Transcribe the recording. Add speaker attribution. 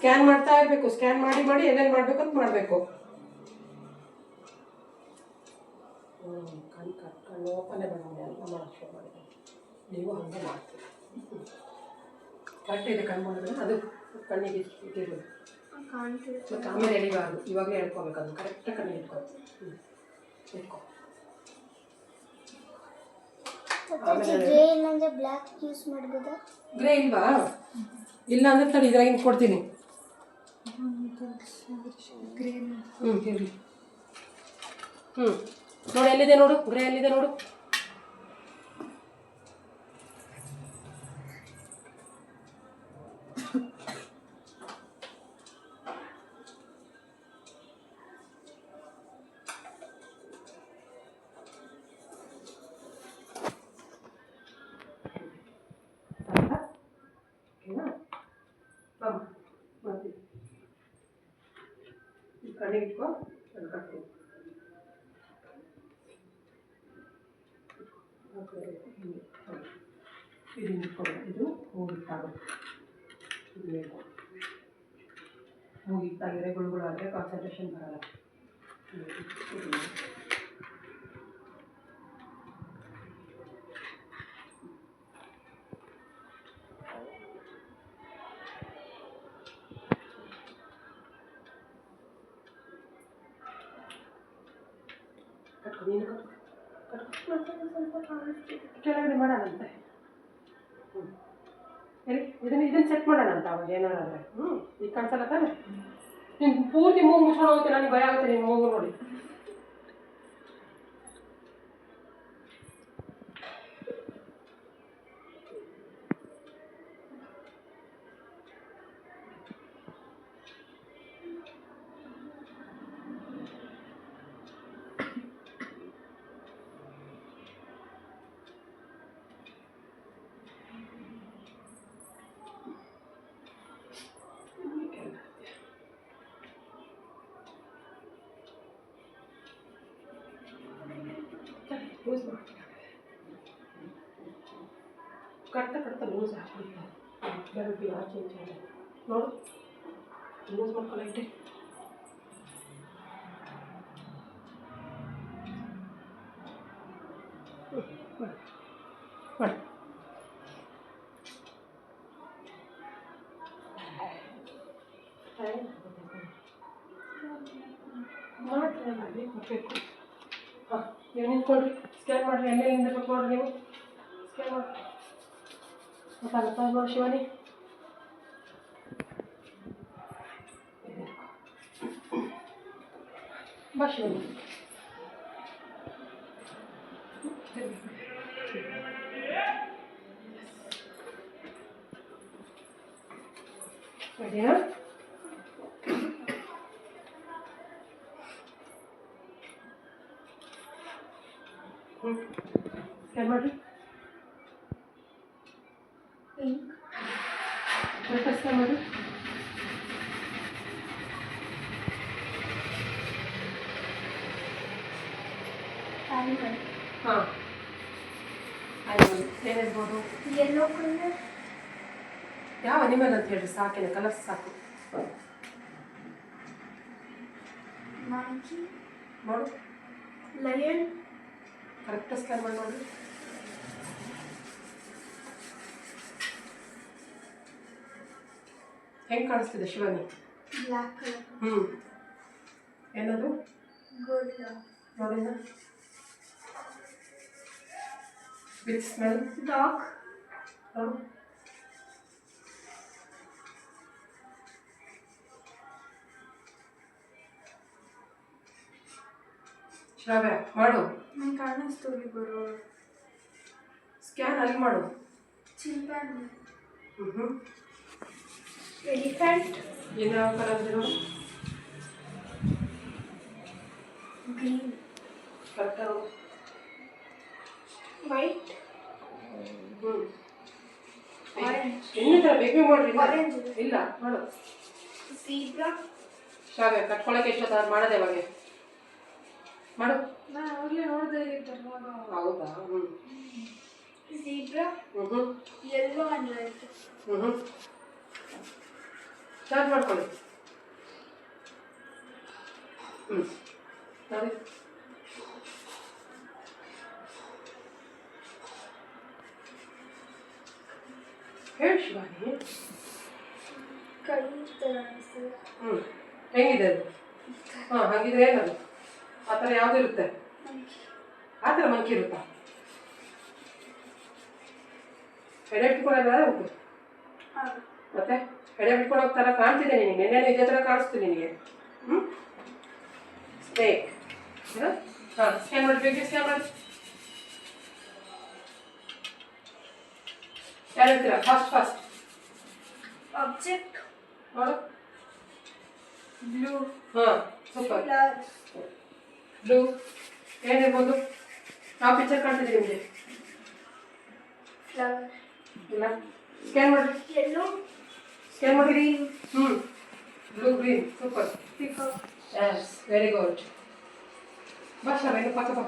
Speaker 1: Scan ಮಾಡ್ತಾ ಇರಬೇಕು. Scan ಮಾಡಿ ಮಾಡಿ ಏನೇನು ಮಾಡಬೇಕು ಅಂತ ಮಾಡಬೇಕು. ಕಣ್ಣು ಓಪನೇ ಮಾಡೋದು ಎಲ್ಲ ಮಾಡೋಕ್ಕೆ ಶುರು ಮಾಡಿದೆ. ನೀವು ಹಂಗೆ ಮಾಡ್ತೀರಿ. ಕರೆಕ್ಟ್ ಇದೆ ಕಣ್ಣು ಮಾಡಿದ್ರೆ ಅದು ಕಣ್ಣಿಗೆ ಇಟ್ಟಿರೋದು ಮತ್ತು ಆಮೇಲೆ ಎಳಿಬಾರ್ದು. ಇವಾಗಲೇ ಹೇಳ್ಕೊಬೇಕು. ಅದು ಕರೆಕ್ಟಾಗಿ ಕಣ್ಣಿಗೆ ಇಟ್ಕೊ. ಇಟ್ಕೊ.
Speaker 2: ಬ್ಲ್ಯಾಕ್ ಯೂಸ್ ಮಾಡ್ಬೋದಾ?
Speaker 1: ಗ್ರೇ ಇಲ್ವಾ? ಇಲ್ಲ ಅಂದ್ರೆ ತಡಿ ಇದ್ರಾಗಿಂದ ಕೊಡ್ತೀನಿ. ಇರಲಿ. ನೋಡಿ ಎಲ್ಲಿದೆ ನೋಡು, ಗ್ರೇ ಎಲ್ಲಿದೆ ನೋಡು. ಕಣ್ಣಿಗೆ ಇಟ್ಕೊ. ಅದು ಕಟ್ತೀನಿ. ಇದು ಇಟ್ಕೊಳ್ಳಿ. ಇದು ಹೋಗಿತ್ತಾಗುತ್ತೆ. ಇದು ಹೋಗಿತ್ತಾಗಿದ್ರೆ ಗುಳುಗುಳಾದರೆ ಕಾನ್ಸಂಟ್ರೇಷನ್ ಬರಲ್ಲ. ನೀನು ಕೆಳಗಡೆ ಮಾಡೋಣಂತೆ. ಇದನ್ನು ಸೆಟ್ ಮಾಡೋಣಂತ ಅವಾಗ ಏನಾರಾದರೆ. ಈಗ ಕಾಣಿಸಲ್ಲ ತಾನೆ? ನೀನು ಪೂರ್ತಿ ಮೂಗು ಮುಚ್ಕೊಂಡು ಹೋಗುತ್ತೆ. ನನಗೆ ಭಯ ಆಗುತ್ತೆ ನೀನು ಮೂಗು ನೋಡಿ. ಲೂಸ್ ಮಾಡ್ತೀನಿ. ಕಟ್ತಾ ಕಟ್ತಾ ಲೂಸ್ ಹಾಕ್ಬಿಡ್ತಾರೆ. ಬೆರಳು ಆಚೆ ಈಚೆ ನೋಡು. ಲೂಸ್ ಮಾಡ್ಕೊಳ್ಳಿ. ಮಾಡಿ ಮಾಡಿ ಕೊಡಬೇಕು. ಹಾಂ, ನೀವು ನಿಂತ್ಕೊಳ್ರಿ. ಸ್ಕ್ಯಾನ್ ಮಾಡಿರಿ. ಎಲ್ಲೆಲ್ಲಿಂದ ಕೊಟ್ಕೊಡ್ರಿ ನೀವು. ಸ್ಕ್ಯಾನ್ ಮಾಡಿ. ಗೊತ್ತಾಗುತ್ತಾ ನೋಡಿ ಶಿವಾನಿ? ಬಾ ಶಿವಾನಿ. ಸರಿಯಾ? ಸ್ಕ್ಯಾನ್ ಮಾಡಿರಿ. ಸ್ಕ್ಯಾನ್ ಮಾಡಿ. ಹಾಂ, ಆಯ್ತು. ಏನಿರ್ಬೋದು?
Speaker 2: Yellow colour.
Speaker 1: ಯಾವ ಅನಿಮಲ್ ಅಂತ ಹೇಳಿ ಸಾಕಿನ ಕಲರ್ಸ್ ಸಾಕು.
Speaker 2: ಮಂಕಿ
Speaker 1: ನೋಡು.
Speaker 2: ಲಯನ್.
Speaker 1: ಕರೆಕ್ಟಾಗಿ ಸ್ಕ್ಯಾನ್ ಮಾಡಿ ನೋಡಿ. ಹೆಂಗೆ ಕಾಣಿಸ್ತಿದೆ ಶಿವಾನಿ?
Speaker 2: Black colour.
Speaker 1: ಏನದು?
Speaker 2: ಗೋರಿಲ್ಲಾ.
Speaker 1: ನೋಡಿಲ್ಲ. With smell?
Speaker 2: ಡಾಗ್.
Speaker 1: ನೋಡು. ಶ್ರಾವ್ಯ ಮಾಡು.
Speaker 2: ನಂಗೆ ಕಾಣಿಸ್ತೀವಿ ಗುರು.
Speaker 1: ಸ್ಕ್ಯಾನ್ ಅಲ್ಲಿ ಮಾಡು.
Speaker 2: ಚಿಂಪಾಂಜಿ. ಎಲಿಫೆಂಟ್.
Speaker 1: ಏನು ಯಾವ ಕಲರ್ ಇದೆ ನೋಡು.
Speaker 2: ಗ್ರೀನ್.
Speaker 1: ಕರೆಕ್ಟಾಗಿ ನೋಡು.
Speaker 2: ವೈಟ್. ಆರೆಂಜ್.
Speaker 1: ಇನ್ನೂ ಥರ ಬೇಗ ಮಾಡ್ರಿ.
Speaker 2: ಆರೆಂಜ್
Speaker 1: ಇಲ್ಲ ಮಾಡು.
Speaker 2: ಝೀಬ್ರಾ.
Speaker 1: ಶ್ರಾವ್ಯ ಕಟ್ಕೊಳಕ್ಕೆ ಎಷ್ಟೊತ್ತಾದ್ರು ಮಾಡೋದು ಯಾವಾಗ ಮಾಡು.
Speaker 2: ನಾನು ಅವಾಗಲೇ ನೋಡಿದೆ ಇರ್ತಾರೆ.
Speaker 1: ಹೌದಾ?
Speaker 2: Zebra. Yellow and red.
Speaker 1: Charge ಮಾಡ್ಕೊಳ್ಳಿ. ನೋಡಿ ಹೇಳಿ ಶಿವಾನಿ.
Speaker 2: ಕೈ ಥರ ಅನಿಸ್ತದೆ.
Speaker 1: ಹೆಂಗಿದೆ ಅದು? ಹಾಗಿದ್ರೆ ಏನದು ಆ ಥರ ಯಾವುದು ಇರುತ್ತೆ? ಆ ಥರ ಮಂಕಿ ಇರುತ್ತಾ? ಎಡೆ ಇಟ್ಕೊಳ್ಳೋದ ಉಂಟು ಮತ್ತೆ ಎಡೆ ಇಟ್ಕೊಂಡು ಹೋಗ್ತಾರ ಕಾಣ್ತಿದೆ ನಿನಗೆ. ನೆನ್ನೆ ಇದೇ ಥರ ಕಾಣಿಸ್ತು ನಿನಗೆ. ಸ್ನೇಕ್. ಸ್ಕ್ಯಾನ್ ಮಾಡಿ, ಸ್ಕ್ಯಾನ್ ಮಾಡಿ. ಯಾರು ಹೇಳ್ತೀರಾ? ಫಾಸ್ಟ್
Speaker 2: ಆಬ್ಜೆಕ್ಟ್
Speaker 1: ನೋಡು.
Speaker 2: Blue
Speaker 1: super.
Speaker 2: ಫ್ಲವರ್
Speaker 1: ಬ್ಲೂ ಏನಿರ್ಬೋದು? ಯಾವ ಪಿಕ್ಚರ್ ಕಾಣ್ತಿದೆ ನಿಮಗೆ?
Speaker 2: ಫ್ಲವರ್
Speaker 1: ಇಲ್ಲ. ಸ್ಕ್ಯಾನ್ ಮಾಡಿ,
Speaker 2: ಯೆಲ್ಲೋ
Speaker 1: ಸ್ಕ್ಯಾನ್ ಮಾಡಿ. Blue green super.
Speaker 2: Peacock
Speaker 1: yes very good. ಬಾ ಶಾಲೆ ಪಕ್ಕ ಬಾ.